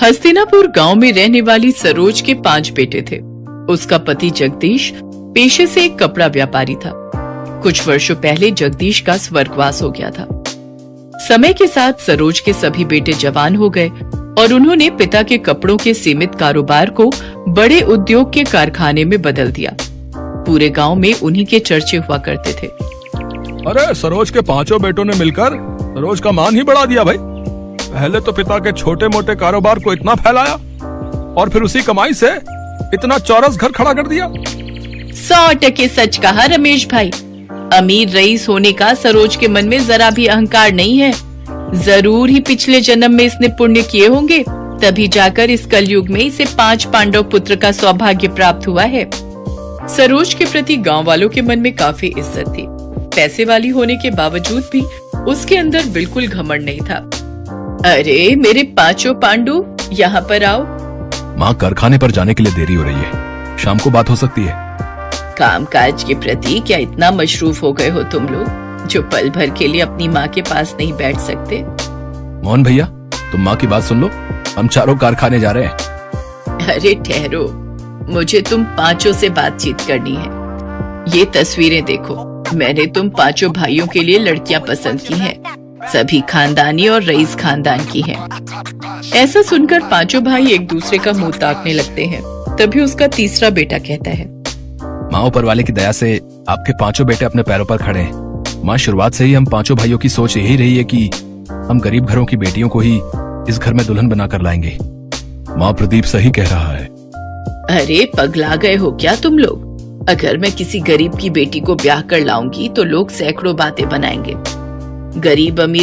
हस्तिनापुर गांव में रहने वाली सरोज के 5 बेटे थे। उसका पति जगदीश पेशे से एक कपड़ा व्यापारी था। कुछ वर्षों पहले जगदीश का स्वर्गवास हो गया था। समय के साथ सरोज के सभी बेटे जवान हो गए और उन्होंने पिता के कपड़ों के सीमित कारोबार को बड़े उद्योग के कारखाने में बदल दिया। पूरे गांव में उन्हीं के चर्चे हुआ करते थे। अरे सरोज के 5 बेटों ने मिलकर सरोज का मान ही बढ़ा दिया भाई। पहले तो पिता के छोटे मोटे कारोबार को इतना फैलाया और फिर उसी कमाई से इतना चौरस घर खड़ा कर दिया। 100% सच कहा रमेश भाई। अमीर रईस होने का सरोज के मन में जरा भी अहंकार नहीं है। जरूर ही पिछले जन्म में इसने पुण्य किए होंगे, तभी जाकर इस कलयुग में इसे 5 पांडव पुत्र का सौभाग्य प्राप्त हुआ है। सरोज के प्रति गांव वालों के मन में काफी इज्जत थी। पैसे वाली होने के बावजूद भी उसके अंदर बिल्कुल घमंड नहीं था। अरे मेरे 5 पांडु, यहाँ पर आओ। माँ, कारखाने पर जाने के लिए देरी हो रही है, शाम को बात हो सकती है। कामकाज के प्रति क्या इतना मशरूफ हो गए हो तुम लोग, जो पल भर के लिए अपनी माँ के पास नहीं बैठ सकते? मोहन भैया, तुम माँ की बात सुन लो, हम चारों कारखाने जा रहे हैं। अरे ठहरो, मुझे तुम 5 से बातचीत करनी है। ये तस्वीरें देखो, मैंने तुम 5 भाइयों के लिए लड़कियां पसंद की हैं। सभी खानदानी और रईस खानदान की हैं। ऐसा सुनकर 5 भाई एक दूसरे का मुंह ताकने लगते हैं। तभी उसका तीसरा बेटा कहता है, माँ, ऊपर वाले की दया से आपके 5 बेटे अपने पैरों पर खड़े हैं। माँ, शुरुआत से ही हम 5 भाइयों की सोच यही रही है कि हम गरीब घरों की बेटियों को ही इस घर में दुल्हन बनाकर लाएंगे। माँ, प्रदीप सही कह रहा है। अरे पगला गए हो क्या तुम लोग? अगर मैं किसी गरीब की बेटी को ब्याह कर लाऊंगी तो लोग सैकड़ों बातें बनाएंगे। गरीब अमीर